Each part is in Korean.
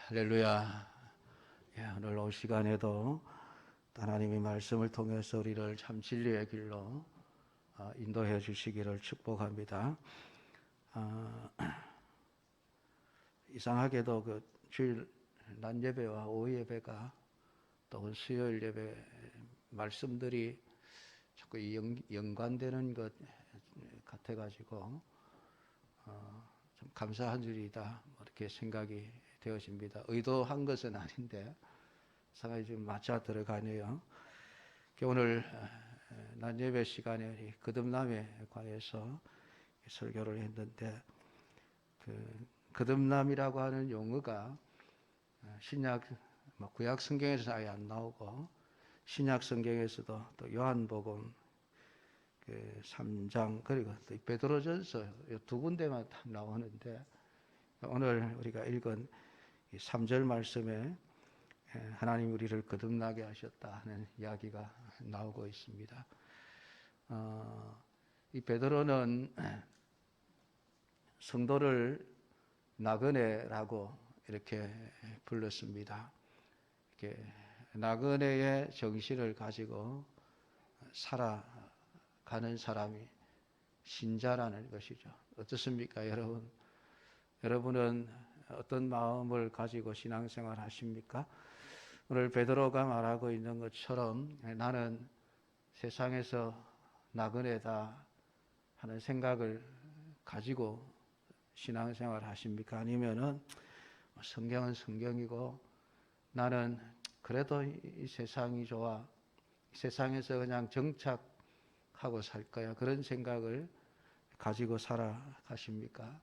할렐루야. 오늘 오후 시간에도 하나님의 말씀을 통해서 우리를 참 진리의 길로 인도해 주시기를 축복합니다. 이상하게도 그 주일 낮 예배와 오후 예배가 또 수요일 예배 말씀들이 자꾸 연관되는 것 같아가지고 참 감사한 일이다 이렇게 생각이 되어집니다. 의도한 것은 아닌데 상당히 좀 맞아 들어가네요. 오늘 낮 예배 시간에 거듭남에 관해서 설교를 했는데 그 거듭남이라고 하는 용어가 신약 구약 성경에서 아예 안 나오고 신약 성경에서도 또 요한복음 3장 그리고 또 베드로전서 두 군데만 딱 나오는데 오늘 우리가 읽은 3절 말씀에 하나님 우리를 거듭나게 하셨다 하는 이야기가 나오고 있습니다. 이 베드로는 성도를 나그네라고 이렇게 불렀습니다. 이렇게 나그네의 정신을 가지고 살아가는 사람이 신자라는 것이죠. 어떻습니까, 여러분? 여러분은 어떤 마음을 가지고 신앙생활 하십니까? 오늘 베드로가 말하고 있는 것처럼 나는 세상에서 나그네다 하는 생각을 가지고 신앙생활 하십니까? 아니면은 성경은 성경이고 나는 그래도 이 세상이 좋아, 세상에서 그냥 정착하고 살 거야, 그런 생각을 가지고 살아가십니까?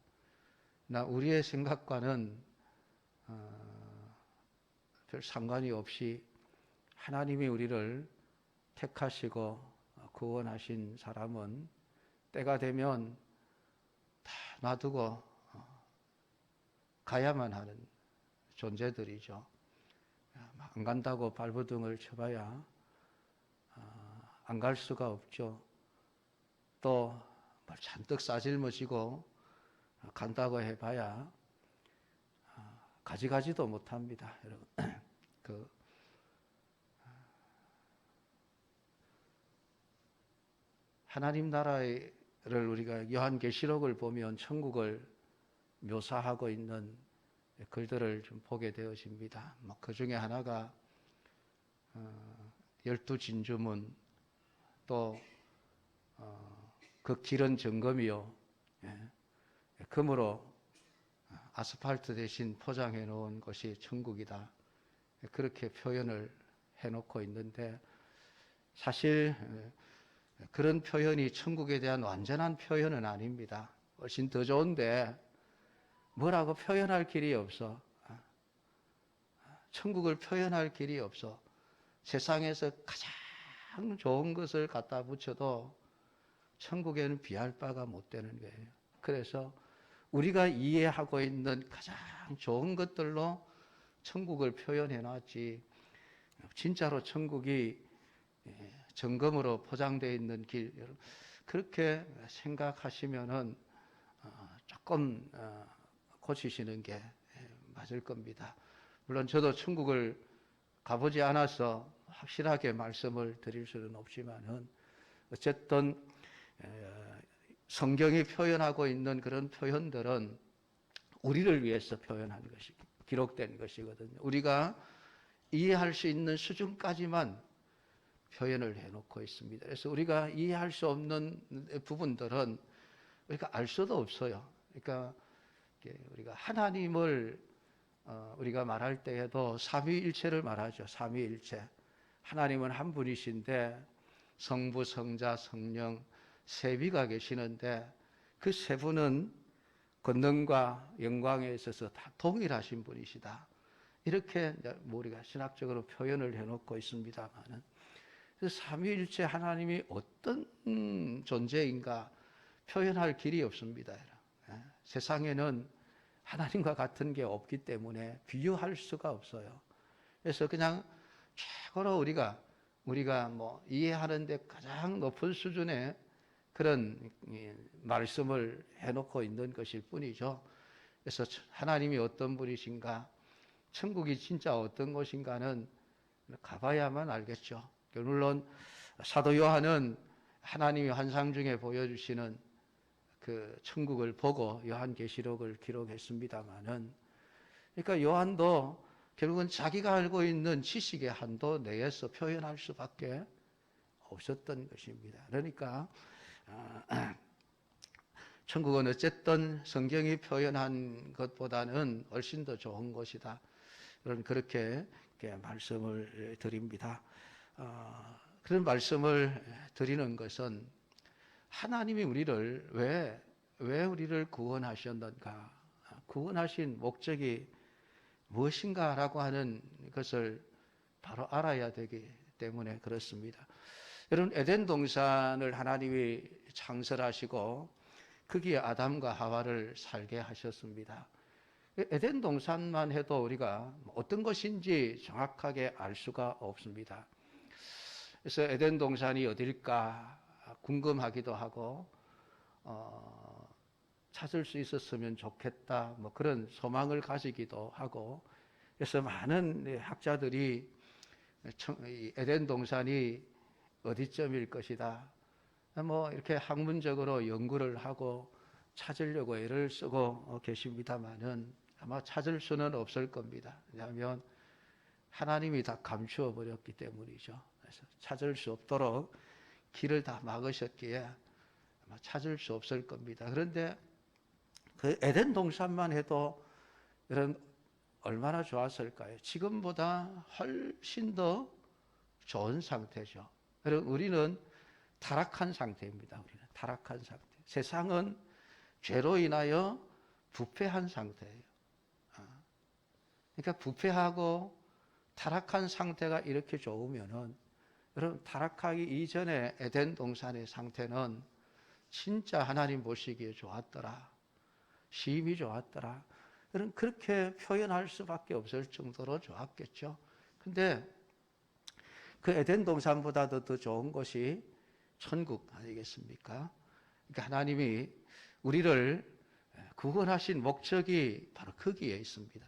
우리의 생각과는 별 상관이 없이 하나님이 우리를 택하시고 구원하신 사람은 때가 되면 다 놔두고 가야만 하는 존재들이죠. 안 간다고 발버둥을 쳐봐야 안 갈 수가 없죠. 또 잔뜩 싸질머지고 간다고 해봐야 가지가지도 못합니다, 여러분. 하나님 나라를 우리가 요한계시록을 보면 천국을 묘사하고 있는 글들을 좀 보게 되어집니다. 그 중에 하나가 12진주문, 또 그 길은 정금이요, 금으로 아스팔트 대신 포장해 놓은 것이 천국이다, 그렇게 표현을 해놓고 있는데 사실 그런 표현이 천국에 대한 완전한 표현은 아닙니다. 훨씬 더 좋은데 뭐라고 표현할 길이 없어. 천국을 표현할 길이 없어. 세상에서 가장 좋은 것을 갖다 붙여도 천국에는 비할 바가 못 되는 거예요. 그래서 우리가 이해하고 있는 가장 좋은 것들로 천국을 표현해 놨지, 진짜로 천국이 정금으로 포장되어 있는 길, 그렇게 생각하시면은 조금 고치시는 게 맞을 겁니다. 물론 저도 천국을 가보지 않아서 확실하게 말씀을 드릴 수는 없지만은 어쨌든 성경이 표현하고 있는 그런 표현들은 우리를 위해서 표현한 것이 기록된 것이거든요. 우리가 이해할 수 있는 수준까지만 표현을 해놓고 있습니다. 그래서 우리가 이해할 수 없는 부분들은 우리가 알 수도 없어요. 그러니까 우리가 하나님을 우리가 말할 때에도 삼위일체를 말하죠. 삼위일체. 하나님은 한 분이신데 성부, 성자, 성령 세비가 계시는데 그 세 분은 권능과 영광에 있어서 다 동일하신 분이시다, 이렇게 우리가 신학적으로 표현을 해놓고 있습니다만은 삼위일체 하나님이 어떤 존재인가 표현할 길이 없습니다. 세상에는 하나님과 같은 게 없기 때문에 비유할 수가 없어요. 그래서 그냥 최고로 우리가 이해하는데 가장 높은 수준의 그런 말씀을 해놓고 있는 것일 뿐이죠. 그래서 하나님이 어떤 분이신가, 천국이 진짜 어떤 곳인가는 가봐야만 알겠죠. 물론 사도 요한은 하나님이 환상 중에 보여주시는 그 천국을 보고 요한계시록을 기록했습니다마는, 그러니까 요한도 결국은 자기가 알고 있는 지식의 한도 내에서 표현할 수밖에 없었던 것입니다. 그러니까 천국은 어쨌든 성경이 표현한 것보다는 훨씬 더 좋은 것이다. 그렇게 말씀을 드립니다. 그런 말씀을 드리는 것은 하나님이 우리를 왜 우리를 구원하셨는가, 구원하신 목적이 무엇인가라고 하는 것을 바로 알아야 되기 때문에 그렇습니다. 여러분, 에덴 동산을 하나님이 창설하시고 거기에 아담과 하와를 살게 하셨습니다. 에덴 동산만 해도 우리가 어떤 것인지 정확하게 알 수가 없습니다. 그래서 에덴 동산이 어딜까 궁금하기도 하고 찾을 수 있었으면 좋겠다, 뭐 그런 소망을 가지기도 하고, 그래서 많은 학자들이 에덴 동산이 어디쯤일 것이다, 뭐 이렇게 학문적으로 연구를 하고 찾으려고 애를 쓰고 계십니다만은 아마 찾을 수는 없을 겁니다. 왜냐하면 하나님이 다 감추어 버렸기 때문이죠. 그래서 찾을 수 없도록 길을 다 막으셨기에 아마 찾을 수 없을 겁니다. 그런데 그 에덴 동산만 해도 이런 얼마나 좋았을까요? 지금보다 훨씬 더 좋은 상태죠. 그리고 우리는 타락한 상태입니다. 우리는 타락한 상태. 세상은 죄로 인하여 부패한 상태예요. 그러니까 부패하고 타락한 상태가 이렇게 좋으면은, 여러분, 타락하기 이전에 에덴 동산의 상태는 진짜 하나님 보시기에 좋았더라, 심히 좋았더라, 여러분, 그렇게 표현할 수밖에 없을 정도로 좋았겠죠. 근데 그 에덴 동산보다도 더 좋은 것이 천국 아니겠습니까? 그러니까 하나님이 우리를 구원하신 목적이 바로 거기에 있습니다.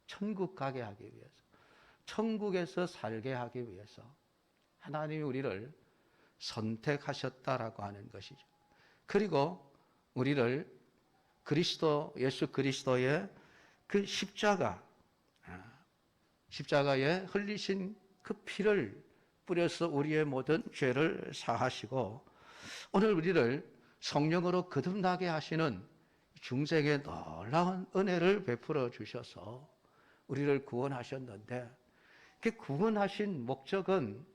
천국 가게 하기 위해서, 천국에서 살게 하기 위해서 하나님이 우리를 선택하셨다라고 하는 것이죠. 그리고 우리를 예수 그리스도의 그 십자가에 흘리신 그 피를 뿌려서 우리의 모든 죄를 사하시고, 오늘 우리를 성령으로 거듭나게 하시는 중생의 놀라운 은혜를 베풀어 주셔서 우리를 구원하셨는데, 그 구원하신 목적은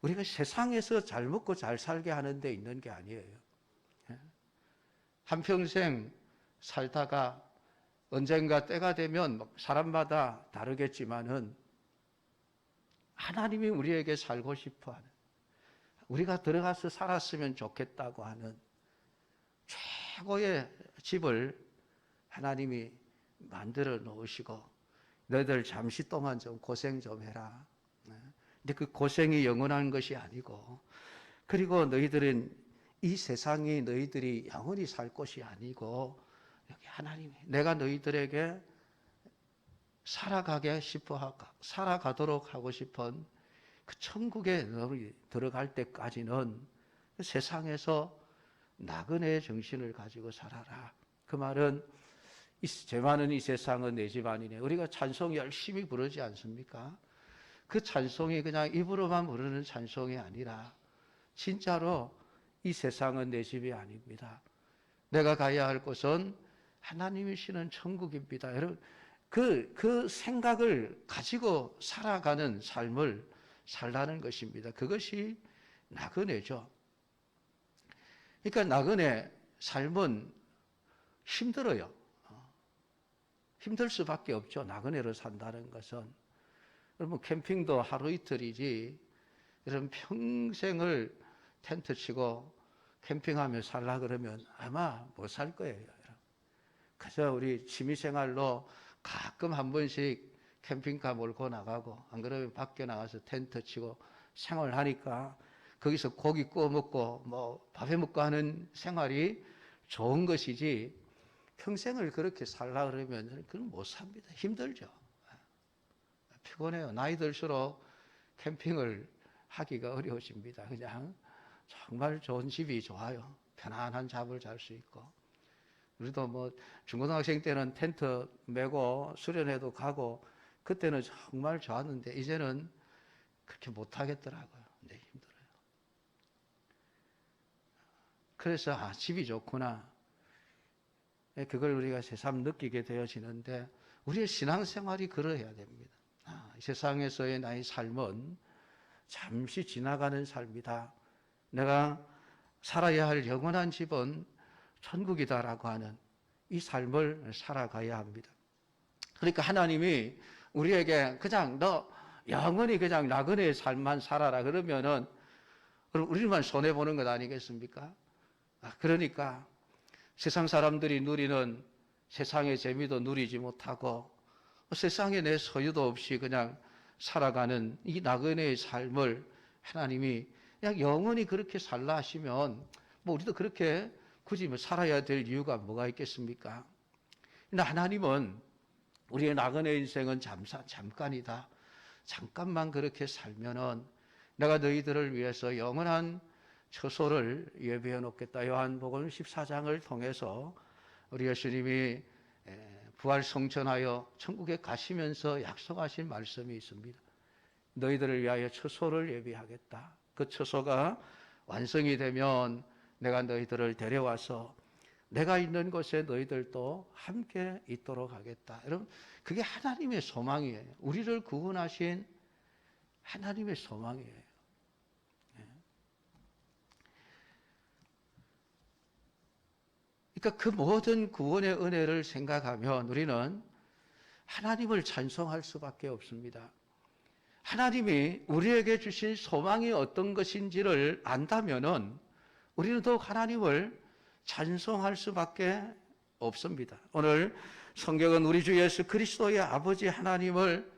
우리가 세상에서 잘 먹고 잘 살게 하는 데 있는 게 아니에요. 한평생 살다가 언젠가 때가 되면 사람마다 다르겠지만은 하나님이 우리에게 살고 싶어 하는, 우리가 들어가서 살았으면 좋겠다고 하는 최고의 집을 하나님이 만들어 놓으시고, 너희들 잠시 동안 좀 고생 좀 해라. 근데 그 고생이 영원한 것이 아니고, 그리고 너희들은 이 세상이 너희들이 영원히 살 곳이 아니고, 여기 하나님이 내가 너희들에게 살아가도록 하고 싶은 그 천국에 너희 들어갈 때까지는 세상에서 나그네의 정신을 가지고 살아라. 그 말은 죄 많은 이 세상은 내 집 아니네. 우리가 찬송 열심히 부르지 않습니까? 그 찬송이 그냥 입으로만 부르는 찬송이 아니라 진짜로 이 세상은 내 집이 아닙니다. 내가 가야 할 곳은 하나님이시는 천국입니다. 여러분, 그 생각을 가지고 살아가는 삶을 살라는 것입니다. 그것이 나그네죠. 그러니까 나그네 삶은 힘들어요. 힘들 수밖에 없죠. 나그네로 산다는 것은. 여러분, 캠핑도 하루 이틀이지, 여러분 평생을 텐트 치고 캠핑하며 살라 그러면 아마 못 살 거예요. 그래서 우리 취미생활로 가끔 한 번씩 캠핑카 몰고 나가고, 안 그러면 밖에 나가서 텐트 치고 생활하니까 거기서 고기 구워 먹고 뭐 밥해 먹고 하는 생활이 좋은 것이지, 평생을 그렇게 살라 그러면 그건 못 삽니다. 힘들죠. 피곤해요. 나이 들수록 캠핑을 하기가 어려워집니다. 그냥 정말 좋은 집이 좋아요. 편안한 잠을 잘 수 있고. 우리도 뭐 중고등학생 때는 텐트 메고 수련회도 가고 그때는 정말 좋았는데 이제는 그렇게 못 하겠더라고요. 네, 힘들어요. 그래서 집이 좋구나. 그걸 우리가 새삼 느끼게 되어지는데 우리의 신앙생활이 그러해야 됩니다. 이 세상에서의 나의 삶은 잠시 지나가는 삶이다. 내가 살아야 할 영원한 집은 천국이다라고 하는 이 삶을 살아가야 합니다. 그러니까 하나님이 우리에게 그냥 너 영원히 그냥 나그네의 삶만 살아라 그러면은 우리만 손해보는 것 아니겠습니까? 그러니까 세상 사람들이 누리는 세상의 재미도 누리지 못하고 세상에 내 소유도 없이 그냥 살아가는 이 나그네의 삶을 하나님이 그냥 영원히 그렇게 살라 하시면 뭐 우리도 그렇게 굳이 뭐 살아야 될 이유가 뭐가 있겠습니까? 근데 하나님은 우리의 나그네 인생은 잠깐이다. 잠깐만 그렇게 살면은 내가 너희들을 위해서 영원한 처소를 예비해 놓겠다. 요한복음 14장을 통해서 우리 예수님이 부활 성천하여 천국에 가시면서 약속하신 말씀이 있습니다. 너희들을 위하여 처소를 예비하겠다. 그 처소가 완성이 되면 내가 너희들을 데려와서 내가 있는 곳에 너희들도 함께 있도록 하겠다. 여러분, 그게 하나님의 소망이에요. 우리를 구원하신 하나님의 소망이에요. 그러니까 그 모든 구원의 은혜를 생각하면 우리는 하나님을 찬송할 수밖에 없습니다. 하나님이 우리에게 주신 소망이 어떤 것인지를 안다면은 우리는 더욱 하나님을 찬송할 수밖에 없습니다. 오늘 성경은 우리 주 예수 그리스도의 아버지 하나님을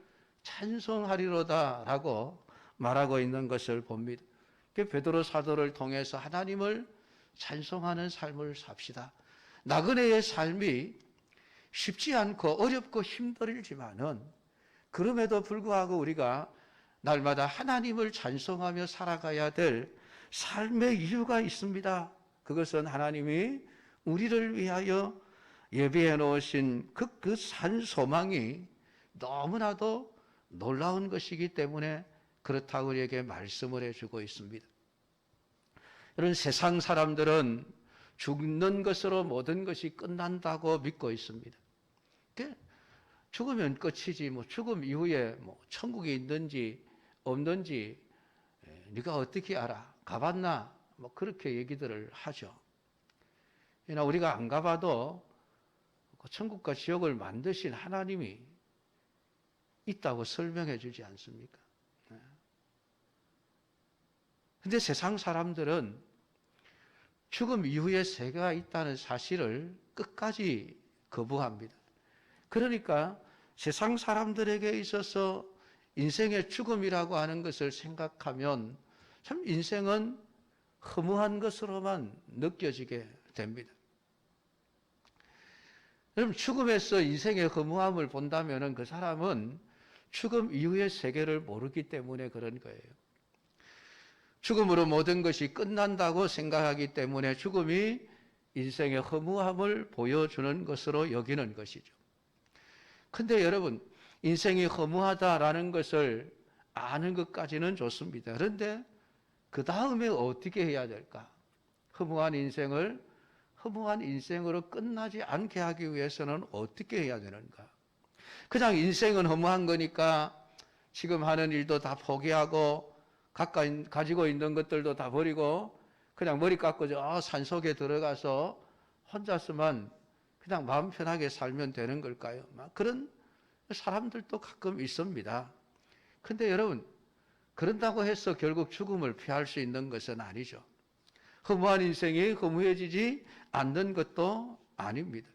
찬송하리로다라고 말하고 있는 것을 봅니다. 베드로 사도를 통해서 하나님을 찬송하는 삶을 삽시다. 나그네의 삶이 쉽지 않고 어렵고 힘들지만은 그럼에도 불구하고 우리가 날마다 하나님을 찬송하며 살아가야 될 삶의 이유가 있습니다. 그것은 하나님이 우리를 위하여 예비해 놓으신 그 산 소망이 너무나도 놀라운 것이기 때문에 그렇다고 우리에게 말씀을 해주고 있습니다. 이런 세상 사람들은 죽는 것으로 모든 것이 끝난다고 믿고 있습니다. 죽으면 끝이지 뭐 죽음 이후에 뭐 천국이 있는지 없는지 네가 어떻게 알아? 가봤나? 뭐 그렇게 얘기들을 하죠. 그러나 우리가 안 가봐도 천국과 지옥을 만드신 하나님이 있다고 설명해 주지 않습니까? 근데 세상 사람들은 죽음 이후에 세계가 있다는 사실을 끝까지 거부합니다. 그러니까 세상 사람들에게 있어서 인생의 죽음이라고 하는 것을 생각하면 참 인생은 허무한 것으로만 느껴지게 됩니다. 여러분, 죽음에서 인생의 허무함을 본다면 그 사람은 죽음 이후의 세계를 모르기 때문에 그런 거예요. 죽음으로 모든 것이 끝난다고 생각하기 때문에 죽음이 인생의 허무함을 보여주는 것으로 여기는 것이죠. 근데 여러분, 인생이 허무하다라는 것을 아는 것까지는 좋습니다. 그런데 그 다음에 어떻게 해야 될까? 허무한 인생을 허무한 인생으로 끝나지 않게 하기 위해서는 어떻게 해야 되는가? 그냥 인생은 허무한 거니까 지금 하는 일도 다 포기하고 가까이 가지고 있는 것들도 다 버리고 그냥 머리 깎고 저 산속에 들어가서 혼자서만 그냥 마음 편하게 살면 되는 걸까요? 그런 사람들도 가끔 있습니다. 근데 여러분, 그런다고 해서 결국 죽음을 피할 수 있는 것은 아니죠. 허무한 인생이 허무해지지 않는 것도 아닙니다.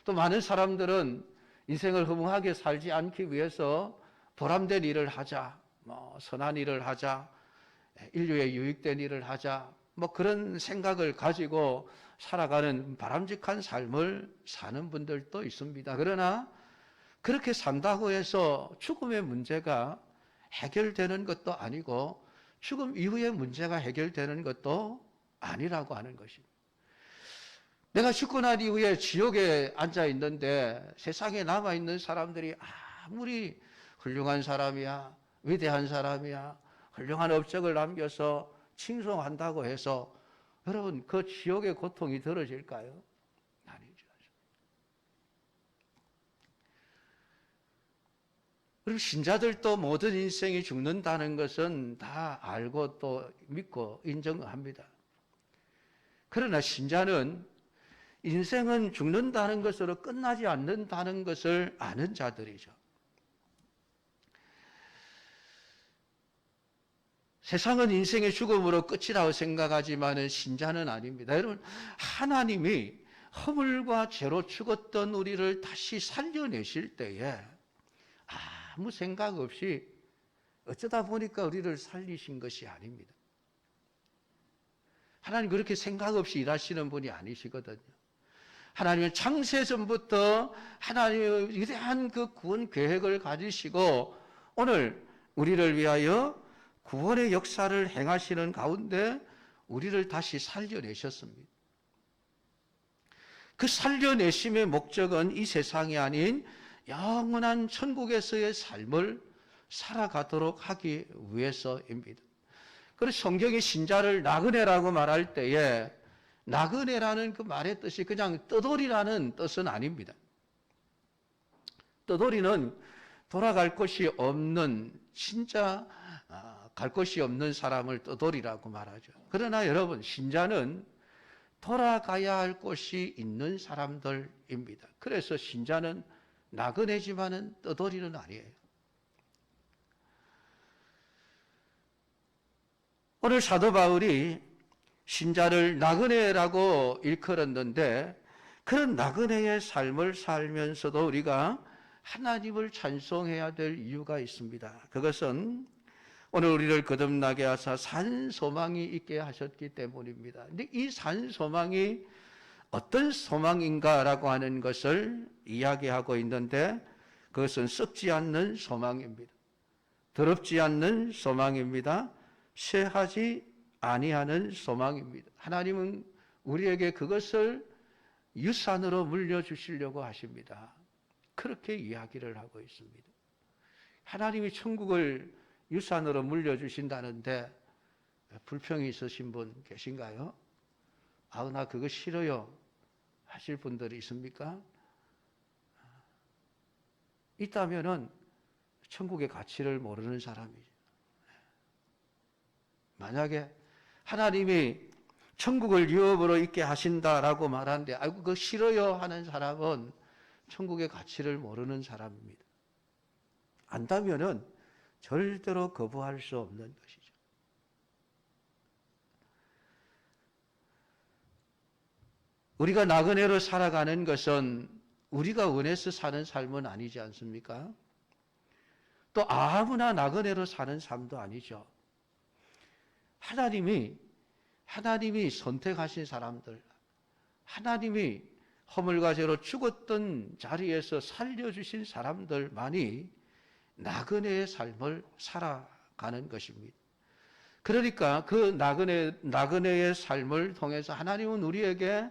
또 많은 사람들은 인생을 허무하게 살지 않기 위해서 보람된 일을 하자, 선한 일을 하자, 인류에 유익된 일을 하자, 그런 생각을 가지고 살아가는 바람직한 삶을 사는 분들도 있습니다. 그러나 그렇게 산다고 해서 죽음의 문제가 해결되는 것도 아니고 죽음 이후의 문제가 해결되는 것도 아니라고 하는 것입니다. 내가 죽고 난 이후에 지옥에 앉아 있는데 세상에 남아있는 사람들이 아무리 훌륭한 사람이야, 위대한 사람이야, 훌륭한 업적을 남겨서 칭송한다고 해서 여러분 그 지옥의 고통이 덜어질까요? 아니죠. 그리고 신자들도 모든 인생이 죽는다는 것은 다 알고 또 믿고 인정합니다. 그러나 신자는 인생은 죽는다는 것으로 끝나지 않는다는 것을 아는 자들이죠. 세상은 인생의 죽음으로 끝이라고 생각하지만 신자는 아닙니다. 여러분, 하나님이 허물과 죄로 죽었던 우리를 다시 살려내실 때에 아무 생각 없이 어쩌다 보니까 우리를 살리신 것이 아닙니다. 하나님 그렇게 생각 없이 일하시는 분이 아니시거든요. 하나님은 창세전부터 하나님의 위대한 그 구원 계획을 가지시고 오늘 우리를 위하여 구원의 역사를 행하시는 가운데 우리를 다시 살려내셨습니다. 그 살려내심의 목적은 이 세상이 아닌 영원한 천국에서의 삶을 살아가도록 하기 위해서입니다. 그래서 성경이 신자를 나그네라고 말할 때에 나그네라는 그 말의 뜻이 그냥 떠돌이라는 뜻은 아닙니다. 떠돌이는 돌아갈 곳이 없는 진짜 갈 곳이 없는 사람을 떠돌이라고 말하죠. 그러나 여러분 신자는 돌아가야 할 곳이 있는 사람들입니다. 그래서 신자는 나그네지만은 떠돌이는 아니에요. 오늘 사도 바울이 신자를 나그네라고 일컬었는데 그런 나그네의 삶을 살면서도 우리가 하나님을 찬송해야 될 이유가 있습니다. 그것은 오늘 우리를 거듭나게 하사 산 소망이 있게 하셨기 때문입니다. 근데 이 산 소망이 어떤 소망인가라고 하는 것을 이야기하고 있는데 그것은 썩지 않는 소망입니다. 더럽지 않는 소망입니다. 쇠하지 아니하는 소망입니다. 하나님은 우리에게 그것을 유산으로 물려주시려고 하십니다. 그렇게 이야기를 하고 있습니다. 하나님이 천국을 유산으로 물려주신다는데 불평이 있으신 분 계신가요? 나 그거 싫어요 하실 분들이 있습니까? 있다면은 천국의 가치를 모르는 사람이죠. 만약에 하나님이 천국을 유업으로 있게 하신다라고 말하는데 그거 싫어요 하는 사람은 천국의 가치를 모르는 사람입니다. 안다면은 절대로 거부할 수 없는 것이죠. 우리가 나그네로 살아가는 것은 우리가 원해서 사는 삶은 아니지 않습니까? 또 아무나 나그네로 사는 삶도 아니죠. 하나님이 선택하신 사람들, 하나님이 허물과 죄로 죽었던 자리에서 살려주신 사람들만이 나그네의 삶을 살아가는 것입니다. 그러니까 그 나그네의 삶을 통해서 하나님은 우리에게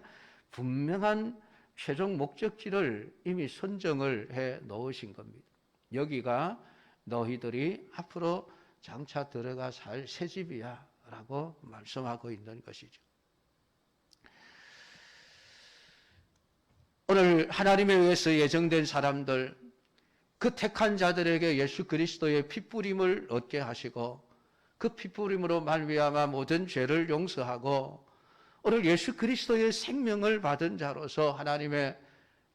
분명한 최종 목적지를 이미 선정을 해 놓으신 겁니다. 여기가 너희들이 앞으로 장차 들어가 살 새 집이야 라고 말씀하고 있는 것이죠. 오늘 하나님에 의해서 예정된 사람들, 그 택한 자들에게 예수 그리스도의 핏부림을 얻게 하시고 그 핏부림으로 말미암아 모든 죄를 용서하고 오늘 예수 그리스도의 생명을 받은 자로서 하나님의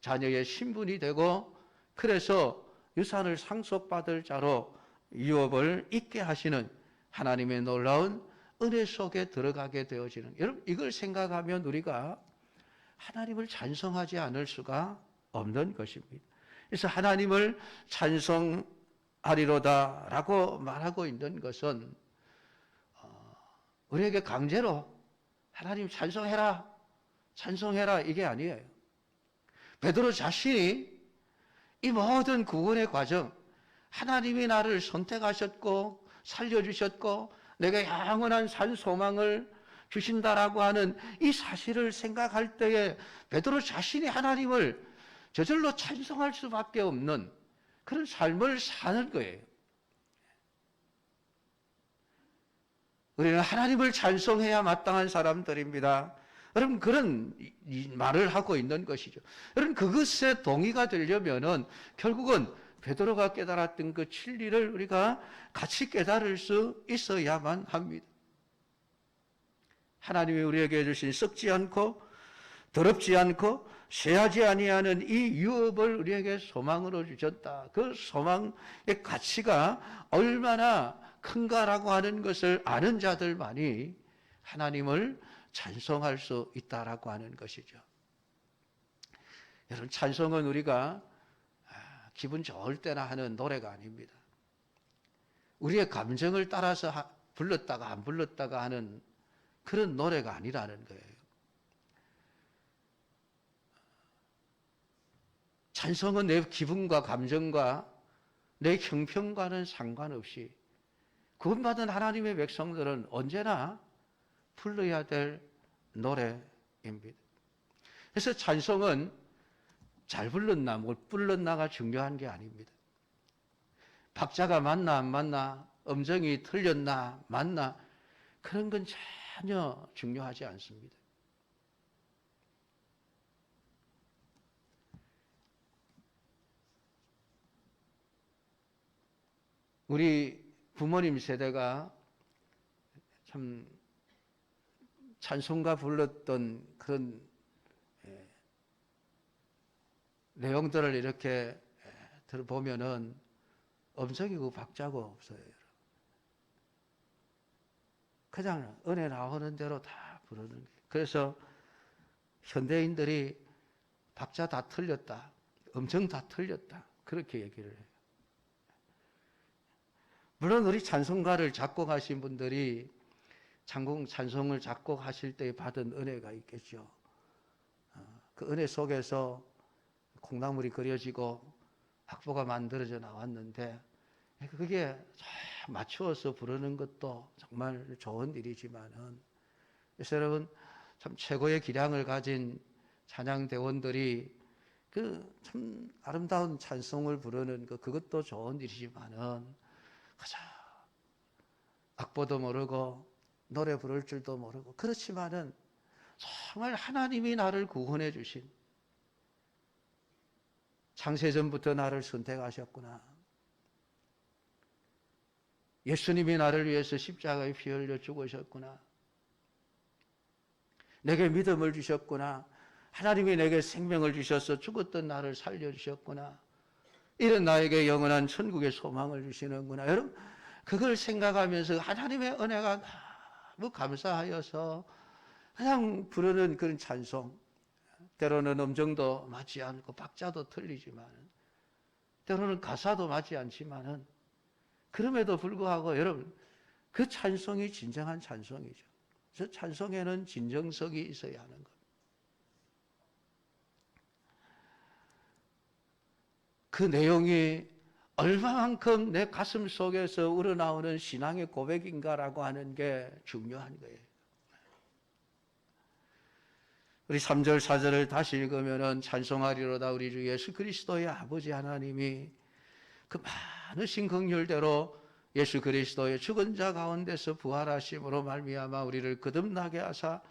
자녀의 신분이 되고 그래서 유산을 상속받을 자로 유업을 있게 하시는 하나님의 놀라운 은혜 속에 들어가게 되어지는, 여러분 이걸 생각하면 우리가 하나님을 찬송하지 않을 수가 없는 것입니다. 그래서 하나님을 찬송하리로다라고 말하고 있는 것은 우리에게 강제로 하나님 찬송해라 찬송해라 이게 아니에요. 베드로 자신이 이 모든 구원의 과정, 하나님이 나를 선택하셨고 살려주셨고 내가 영원한 산 소망을 주신다라고 하는 이 사실을 생각할 때에 베드로 자신이 하나님을 저절로 찬송할 수밖에 없는 그런 삶을 사는 거예요. 우리는 하나님을 찬송해야 마땅한 사람들입니다. 여러분 그런 말을 하고 있는 것이죠. 여러분 그것에 동의가 되려면은 결국은 베드로가 깨달았던 그 진리를 우리가 같이 깨달을 수 있어야만 합니다. 하나님이 우리에게 주신 썩지 않고 더럽지 않고 쇠하지 아니하는 이 유업을 우리에게 소망으로 주셨다. 그 소망의 가치가 얼마나 큰가라고 하는 것을 아는 자들만이 하나님을 찬송할 수 있다라고 하는 것이죠. 여러분 찬송은 우리가 기분 좋을 때나 하는 노래가 아닙니다. 우리의 감정을 따라서 불렀다가 안 불렀다가 하는 그런 노래가 아니라는 거예요. 찬송은 내 기분과 감정과 내 형편과는 상관없이 구원받은 하나님의 백성들은 언제나 불러야 될 노래입니다. 그래서 찬송은 잘 불렀나 못 불렀나가 중요한 게 아닙니다. 박자가 맞나 안 맞나, 음정이 틀렸나 맞나, 그런 건 전혀 중요하지 않습니다. 우리 부모님 세대가 참 찬송가 불렀던 그런 내용들을 이렇게 들어보면은 음성이고 박자고 없어요. 그냥 은혜 나오는 대로 다 부르는 거예요. 그래서 현대인들이 박자 다 틀렸다, 음정 다 틀렸다, 그렇게 얘기를 해요. 물론 우리 찬송가를 작곡하신 분들이 찬송을 작곡하실 때 받은 은혜가 있겠죠. 그 은혜 속에서 콩나물이 그려지고 악보가 만들어져 나왔는데 그게 맞추어서 부르는 것도 정말 좋은 일이지만은, 그래서 여러분 참 최고의 기량을 가진 찬양대원들이 그 참 아름다운 찬송을 부르는 그것도 좋은 일이지만은 그저 악보도 모르고 노래 부를 줄도 모르고, 그렇지만은 정말 하나님이 나를 구원해 주신, 창세전부터 나를 선택하셨구나, 예수님이 나를 위해서 십자가에 피 흘려 죽으셨구나, 내게 믿음을 주셨구나, 하나님이 내게 생명을 주셔서 죽었던 나를 살려주셨구나, 이런 나에게 영원한 천국의 소망을 주시는구나. 여러분 그걸 생각하면서 하나님의 은혜가 너무 감사하여서 그냥 부르는 그런 찬송, 때로는 음정도 맞지 않고 박자도 틀리지만, 때로는 가사도 맞지 않지만은, 그럼에도 불구하고 여러분 그 찬송이 진정한 찬송이죠. 그래서 찬송에는 진정성이 있어야 하는 것. 그 내용이 얼마만큼 내 가슴 속에서 우러나오는 신앙의 고백인가라고 하는 게 중요한 거예요. 우리 3절 4절을 다시 읽으면은 찬송하리로다 우리 주 예수 그리스도의 아버지 하나님이 그 많으신 긍휼대로 예수 그리스도의 죽은 자 가운데서 부활하심으로 말미암아 우리를 거듭나게 하사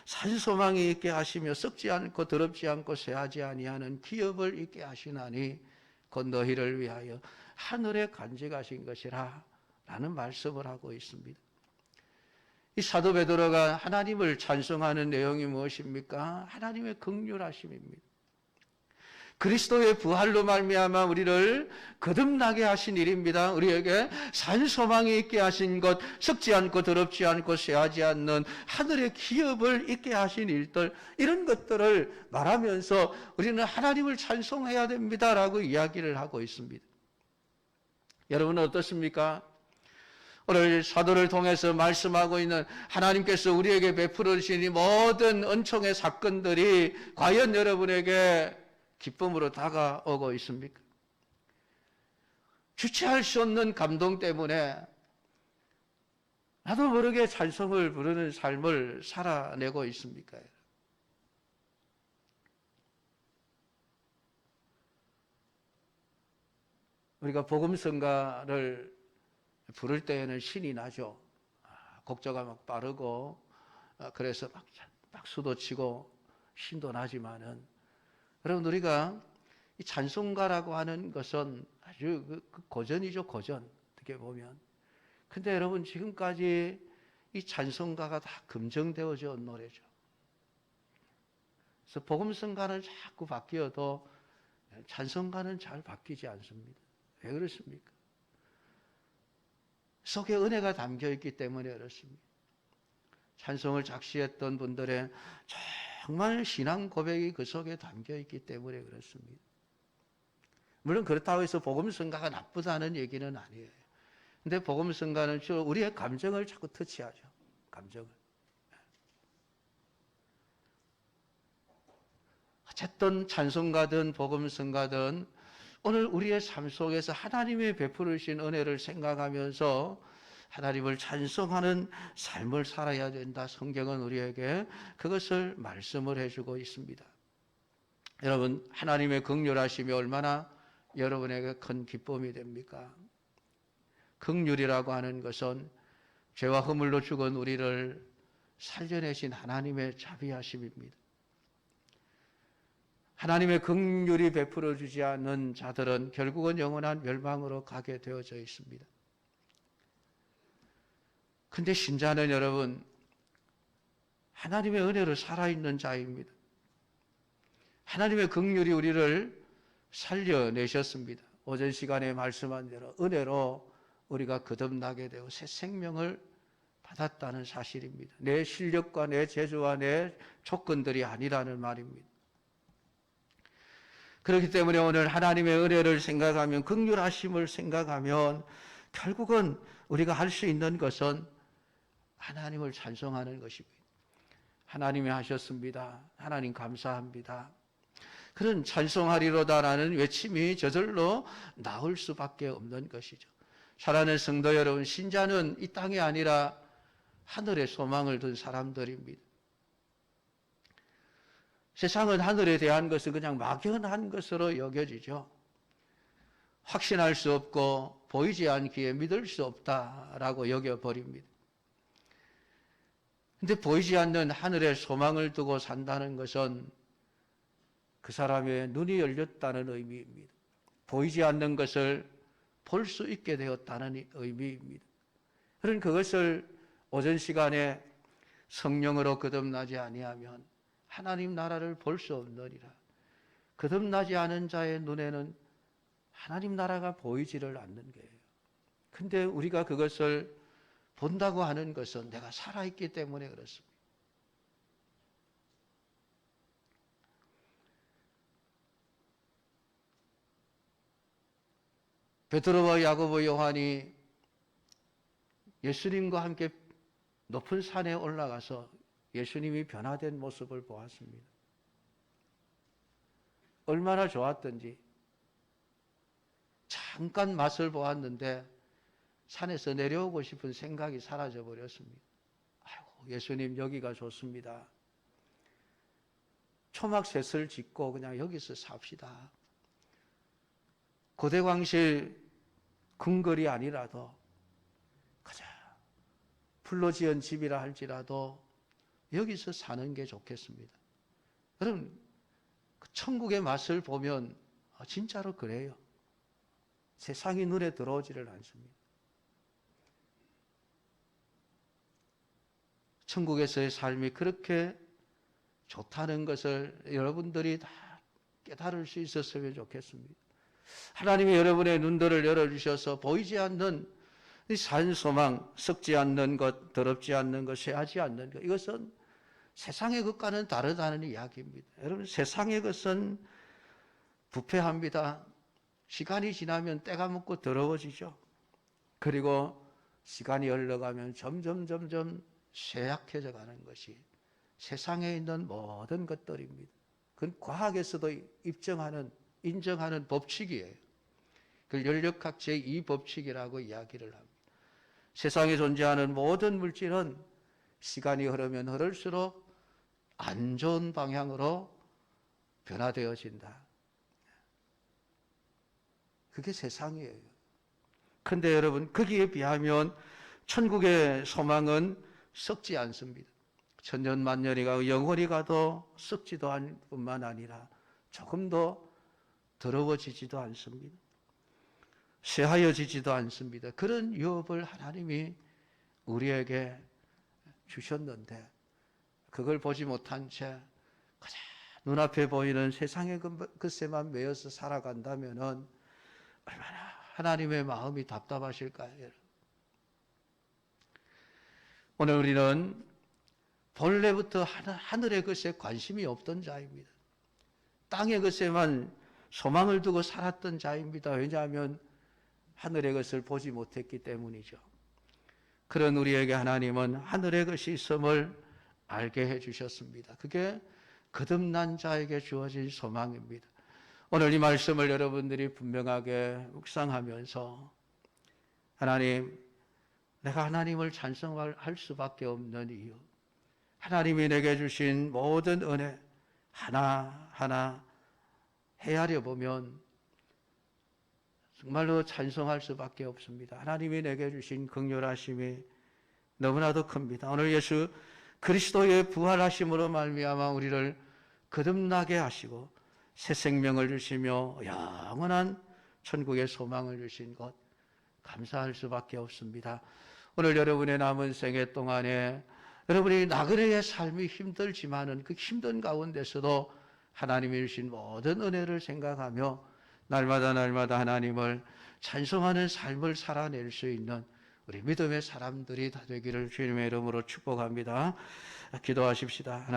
산소망이 있게 하시며 썩지 않고 더럽지 않고 쇠하지 아니하는 기업을 있게 하시나니 곧 너희를 위하여 하늘에 간직하신 것이라 라는 말씀을 하고 있습니다. 이 사도 베드로가 하나님을 찬송하는 내용이 무엇입니까? 하나님의 긍휼하심입니다. 그리스도의 부활로 말미암아 우리를 거듭나게 하신 일입니다. 우리에게 산 소망이 있게 하신 것, 썩지 않고 더럽지 않고 쇠하지 않는 하늘의 기업을 있게 하신 일들, 이런 것들을 말하면서 우리는 하나님을 찬송해야 됩니다라고 이야기를 하고 있습니다. 여러분은 어떻습니까? 오늘 사도를 통해서 말씀하고 있는 하나님께서 우리에게 베풀어 주신 이 모든 은총의 사건들이 과연 여러분에게 기쁨으로 다가오고 있습니까? 주체할 수 없는 감동 때문에 나도 모르게 찬송을 부르는 삶을 살아내고 있습니까? 우리가 복음성가를 부를 때에는 신이 나죠. 곡조가 막 빠르고 그래서 막 박수도 치고 신도 나지만은, 여러분, 우리가 이 찬송가라고 하는 것은 아주 고전이죠, 고전. 어떻게 보면. 근데 여러분, 지금까지 이 찬송가가 다 검증되어져 온 노래죠. 그래서 복음성가는 자꾸 바뀌어도 찬송가는 잘 바뀌지 않습니다. 왜 그렇습니까? 속에 은혜가 담겨 있기 때문에 그렇습니다. 찬송을 작시했던 분들의 정말 신앙 고백이 그 속에 담겨 있기 때문에 그렇습니다. 물론 그렇다고 해서 복음성가가 나쁘다는 얘기는 아니에요. 근데 복음성가는 주로 우리의 감정을 자꾸 터치하죠. 감정을. 어쨌든 찬송가든 복음성가든 오늘 우리의 삶 속에서 하나님의 베풀어 주신 은혜를 생각하면서 하나님을 찬송하는 삶을 살아야 된다. 성경은 우리에게 그것을 말씀을 해주고 있습니다. 여러분, 하나님의 긍휼하심이 얼마나 여러분에게 큰 기쁨이 됩니까? 긍휼이라고 하는 것은 죄와 허물로 죽은 우리를 살려내신 하나님의 자비하심입니다. 하나님의 긍휼이 베풀어 주지 않는 자들은 결국은 영원한 멸망으로 가게 되어져 있습니다. 근데 신자는 여러분, 하나님의 은혜로 살아있는 자입니다. 하나님의 긍휼이 우리를 살려내셨습니다. 오전 시간에 말씀한 대로 은혜로 우리가 거듭나게 되고 새 생명을 받았다는 사실입니다. 내 실력과 내 재주와 내 조건들이 아니라는 말입니다. 그렇기 때문에 오늘 하나님의 은혜를 생각하면, 긍휼하심을 생각하면 결국은 우리가 할 수 있는 것은 하나님을 찬송하는 것입니다. 하나님이 하셨습니다. 하나님 감사합니다. 그런 찬송하리로다라는 외침이 저절로 나올 수밖에 없는 것이죠. 사랑하는 성도 여러분, 신자는 이 땅이 아니라 하늘에 소망을 둔 사람들입니다. 세상은 하늘에 대한 것은 그냥 막연한 것으로 여겨지죠. 확신할 수 없고 보이지 않기에 믿을 수 없다라고 여겨버립니다. 근데 보이지 않는 하늘에 소망을 두고 산다는 것은 그 사람의 눈이 열렸다는 의미입니다. 보이지 않는 것을 볼 수 있게 되었다는 의미입니다. 그런 그것을 오전 시간에 성령으로 거듭나지 아니하면 하나님 나라를 볼 수 없느니라. 거듭나지 않은 자의 눈에는 하나님 나라가 보이지를 않는 거예요. 근데 우리가 그것을 본다고 하는 것은 내가 살아있기 때문에 그렇습니다. 베드로와 야고보, 요한이 예수님과 함께 높은 산에 올라가서 예수님이 변화된 모습을 보았습니다. 얼마나 좋았던지. 잠깐 맛을 보았는데 산에서 내려오고 싶은 생각이 사라져 버렸습니다. 아이고, 예수님 여기가 좋습니다. 초막셋을 짓고 그냥 여기서 삽시다. 고대광실 궁궐이 아니라도 가자 풀로 지은 집이라 할지라도 여기서 사는 게 좋겠습니다. 여러분, 그 천국의 맛을 보면 진짜로 그래요. 세상이 눈에 들어오지를 않습니다. 천국에서의 삶이 그렇게 좋다는 것을 여러분들이 다 깨달을 수 있었으면 좋겠습니다. 하나님이 여러분의 눈들을 열어주셔서 보이지 않는 이 산소망, 썩지 않는 것, 더럽지 않는 것, 쇠하지 않는 것, 이것은 세상의 것과는 다르다는 이야기입니다. 여러분, 세상의 것은 부패합니다. 시간이 지나면 때가 묻고 더러워지죠. 그리고 시간이 흘러가면 점점 쇠약해져 가는 것이 세상에 있는 모든 것들입니다. 그건 과학에서도 인정하는 법칙이에요. 그걸 연력학 제2법칙이라고 이야기를 합니다. 세상에 존재하는 모든 물질은 시간이 흐르면 흐를수록 안 좋은 방향으로 변화되어진다. 그게 세상이에요. 그런데 여러분, 거기에 비하면 천국의 소망은 썩지 않습니다. 천년만년이 가고 영원히 가도 썩지도 않을 뿐만 아니라 조금도 더러워지지도 않습니다. 쇠하여지지도 않습니다. 그런 유업을 하나님이 우리에게 주셨는데 그걸 보지 못한 채 가장 눈앞에 보이는 세상의 것에만 매여서 살아간다면 얼마나 하나님의 마음이 답답하실까요? 오늘 우리는 본래부터 하늘의 것에 관심이 없던 자입니다. 땅의 것에만 소망을 두고 살았던 자입니다. 왜냐하면 하늘의 것을 보지 못했기 때문이죠. 그런 우리에게 하나님은 하늘의 것이 있음을 알게 해주셨습니다. 그게 거듭난 자에게 주어진 소망입니다. 오늘 이 말씀을 여러분들이 분명하게 묵상하면서 하나님, 내가 하나님을 찬송할 수밖에 없는 이유, 하나님이 내게 주신 모든 은혜 하나하나 헤아려 보면 정말로 찬송할 수밖에 없습니다. 하나님이 내게 주신 긍휼하심이 너무나도 큽니다. 오늘 예수 그리스도의 부활하심으로 말미암아 우리를 거듭나게 하시고 새 생명을 주시며 영원한 천국의 소망을 주신 것 감사할 수밖에 없습니다. 오늘 여러분의 남은 생애 동안에 여러분이 나그네의 삶이 힘들지만은 그 힘든 가운데서도 하나님이 주신 모든 은혜를 생각하며 날마다 하나님을 찬송하는 삶을 살아낼 수 있는 우리 믿음의 사람들이 다 되기를 주님의 이름으로 축복합니다. 기도하십시다.